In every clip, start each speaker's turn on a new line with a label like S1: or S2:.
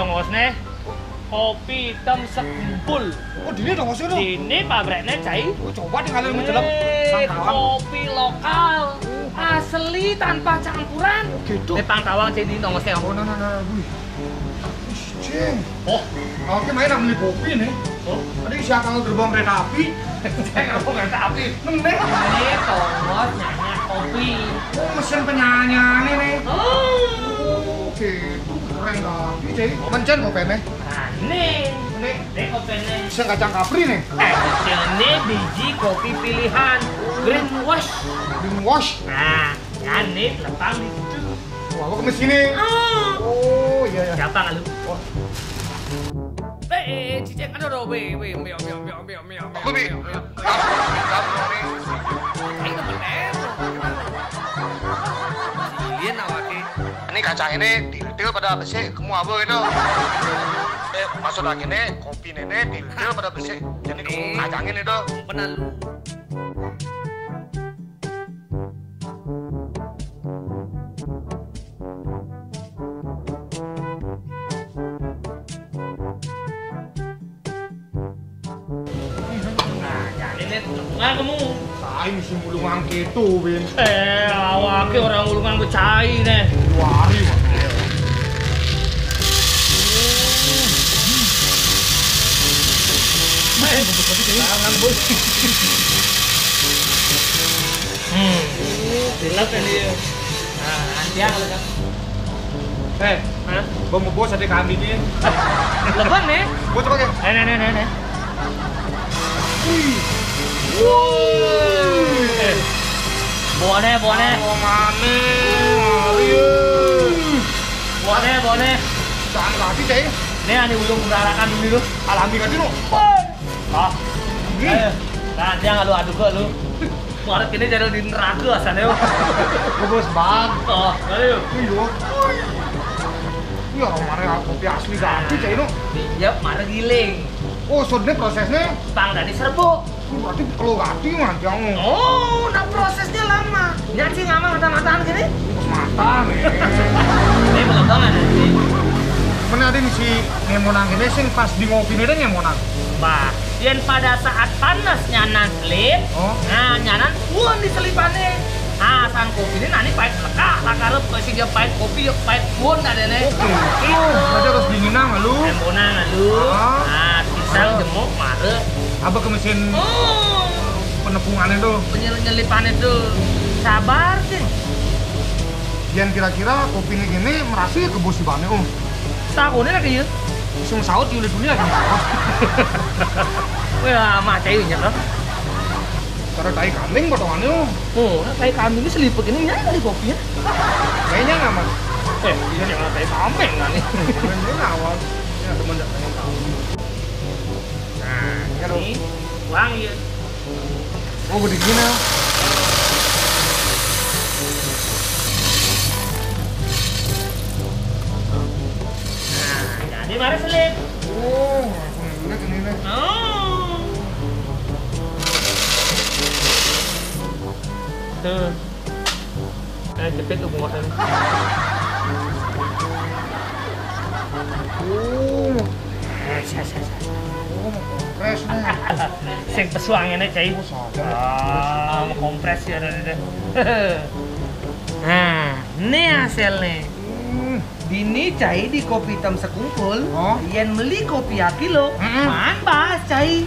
S1: tongosne kopi hitam sekumpul.
S2: Oh, dini tongosnya tuh.
S1: Dini pabriknya cai.
S2: Oh, coba tinggalin menjelem.
S1: Kopi lokal asli tanpa campuran.
S2: Oh, gitu.
S1: Ini Pangtawang cai di tongosnya.
S2: Oh, nah. Wih. Cing.
S1: Oh,
S2: Oke, main beli kopi nih.
S1: oh.
S2: Tadi siapa kalau gerbong kereta api?
S1: Saya nggak mau kereta api.
S2: Neng.
S1: Ini tongos nyanyi kopi.
S2: Oh, mesin penyanyi nih.
S1: Oh.
S2: Oke, keren kali, Cing. Mencen kopinya.
S1: Nah, ini kopinya.
S2: Bisa kacang kapri nih.
S1: Ini biji kopi pilihan green wash.
S2: Green wash.
S1: Nah, ini lepang di situ.
S2: Wah, aku ke sini. Oh, iya.
S1: Siapa nggak lu?
S2: Oh.
S1: Cicek aduh, weh, meo.
S2: Aku bi.
S1: Itu bener. Iya nawaki.
S2: Ini kacang ini detail pada besi kamu apa itu? Maksud lagi nih kopi nenek detail pada besi. Jadi kamu kacangin itu.
S1: Benar lu. Nah, kamu.
S2: Cai mesti mulungan gitu, Bin.
S1: Awake orang ulungan becai nih.
S2: 2 hari, Bang. Jangan, Bos.
S1: Dilap kan dia. Nah, nanti kalau kan.
S2: Gua mau bos ada kambingnya.
S1: Leban nih.
S2: Gua coba ya.
S1: Nih.
S2: Wih.
S1: Boleh.
S2: Oh, mana?
S1: Boleh.
S2: Jangan lagi, Cai.
S1: Ini ada ulung berarakan dulu.
S2: Alami kan dulu.
S1: Oh. Ayo. Nah, dia nggak lu aduk ke lu. Kemarin kini jadi di neraka asalnya.
S2: Bos bang.
S1: Oh, ayo.
S2: Iya. Iya, kemarin kopi asli ganti, Cai no.
S1: Iya, mari giling.
S2: Oh, sebenarnya prosesnya
S1: Pang dari serbuk.
S2: berarti kalau ganti mah jangan.
S1: Oh, nah prosesnya lama. Nyaci ngama mata-mataan gini?
S2: Bos mata nih.
S1: Ini belum banget sih.
S2: Mana ada nih si ngemonang ini sing pas di ngopi ini ngemonang.
S1: Bah, yang pada saat panasnya selip,
S2: Oh.
S1: nah nyanan puan di selipannya. Ah, sang kopi ini nanti pahit leka, lakarep pasti dia pahit kopi, dia pahit puan ada nih.
S2: Oke. Berarti harus dinginang lu.
S1: Embonan lu.
S2: Ah.
S1: Nah, pisang jemuk mare.
S2: Apa ke mesin penepungan itu?
S1: Penyelipan itu. Sabar sih.
S2: Yang kira-kira kopi ini gini merasa ke bos di bane om.
S1: Tahunnya lagi ya.
S2: Sung saut di dunia lagi.
S1: Wah, macam ini ya.
S2: Cara tai kambing potongannya om.
S1: Oh, kayak kambing ini selipuk ini nyai kali kopinya.
S2: Kayaknya nggak mas.
S1: Iya jangan kayak kambing kan nih.
S2: Ini awal. Ya teman yang tahu.
S1: Nah,
S2: Ya, dong.
S1: ini uang ya.
S2: Oh begini.
S1: Nah, jadi mari selip.
S2: Oh, langsung lihat ini nih.
S1: Oh. Tuh. Jepit tuh bungosan.
S2: Oh, kompres nih.
S1: Sing pesuangnya cai.
S2: Oh, saja.
S1: Kompres ya ada. Nah, ini hasilnya. Bini cai di kopi hitam sekumpul,
S2: Oh.
S1: yen beli kopi a kilo, man bahas cai.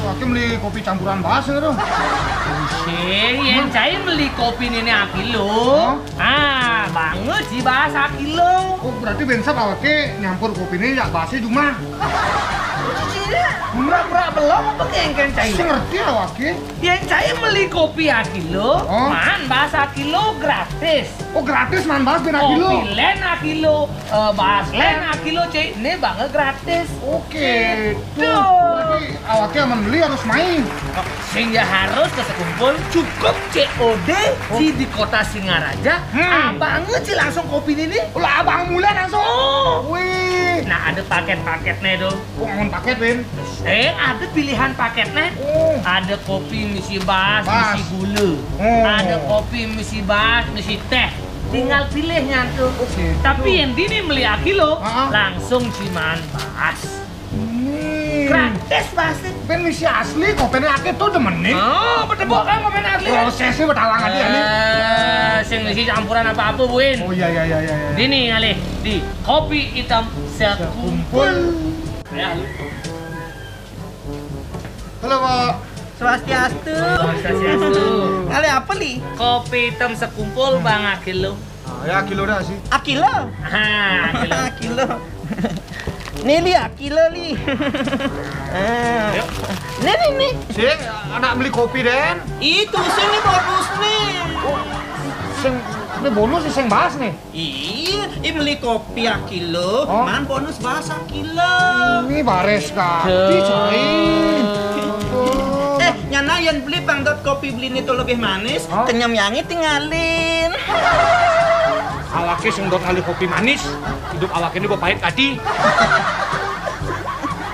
S2: Aku beli kopi campuran bahasa tuh.
S1: Buset, yen cai beli kopi ini a kilo, banget sih bahas a kilo.
S2: Oh, berarti bensa awake nyampur kopi ini ya bahasa cuma.
S1: Pura-pura belum apa kengkeng cai?
S2: Saya ngerti awake.
S1: Yen cai beli kopi a kilo,
S2: Oh.
S1: man bahas a kilo gratis.
S2: Oh, gratis man bahas ben kilo.
S1: Kopi len a kilo, bahas len a kilo cai, ini banget gratis.
S2: Oke,
S1: Gitu.
S2: berarti awake aman beli harus main.
S1: Sehingga harus ke sekumpul cukup COD si di kota Singaraja. Abangnya sih langsung kopi ini.
S2: Lah abang mulai langsung.
S1: Oh.
S2: Wih.
S1: Nah ada paket-paketnya tuh.
S2: Oh, ngon paket Ben.
S1: Ada pilihan paketnya.
S2: Oh.
S1: Ada kopi misi bas,
S2: Bas.
S1: misi gula.
S2: Oh.
S1: Ada kopi misi bas, misi teh. tinggal pilihnya tuh.
S2: Oke.
S1: Tapi yang dini beli kilo,
S2: Ah.
S1: langsung ciman bahas.
S2: Nih.
S1: Gratis pasti.
S2: Ben misi asli kopene akeh tuh demen nih.
S1: Oh, berdebok kan kopi asli kan?
S2: Prosesnya betalang aja nih.
S1: Sing isi campuran apa-apa, Buin.
S2: Oh iya.
S1: Dini ngalih di kopi hitam sekumpul. Ya, lu.
S2: Halo, Pak.
S3: Swastiastu.
S1: Swastiastu.
S3: Kali apa li?
S1: Kopi hitam sekumpul Bang Akilo.
S2: Ya kilo dah sih.
S3: Akilo.
S1: Akilo.
S3: Akilo. Nih li akilo li.
S1: Yuk.
S3: Nih.
S2: Sing anak beli kopi Den.
S3: Itu sini bonus nih.
S2: Sing ini bonus sing bahas nih.
S3: Iya, ini beli kopi akilo,
S2: Oh.
S3: man bonus bahas akilo.
S2: Ini bares kak.
S1: Tuh.
S2: Dicain.
S3: Nyana yang beli bang dot kopi beli itu lebih manis,
S2: Oh.
S3: kenyam yangi tinggalin.
S2: Alake sing dot kali kopi manis. Hidup alake ini gue pahit tadi.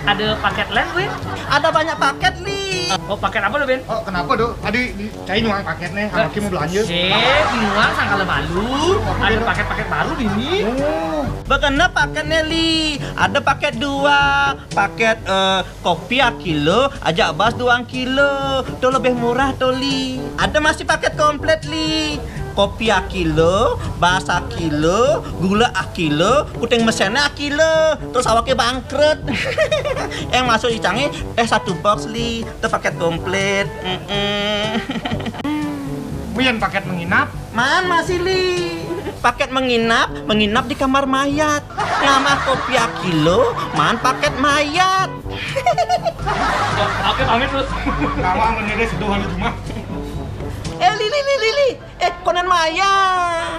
S1: Ada paket lain, Win?
S3: Ada banyak paket li.
S1: Oh, paket apa lo, Ben?
S2: Oh kenapa dok? Tadi cain uang paketnya. Alake mau belanja.
S1: Sip, bingung sangkala baru. Ada paket-paket baru di sini.
S2: Oh.
S3: Bagaimana paketnya li? Ada paket 2, paket kopi akilo, ajak bas 2 kilo. Itu lebih murah tuh li. Ada masih paket komplit li. Kopi akilo, bas akilo, gula akilo, puting mesinnya akilo, terus awaknya bangkrut. Yang masuk di canggih 1 box li, itu paket komplit.
S2: Wian paket menginap.
S3: Man masih li. Paket menginap di kamar mayat. Nama kopi akilo, man paket mayat.
S1: Oke, pamit lu.
S2: Kamu menilai seduhan itu mah.
S3: Li. Konan mayat.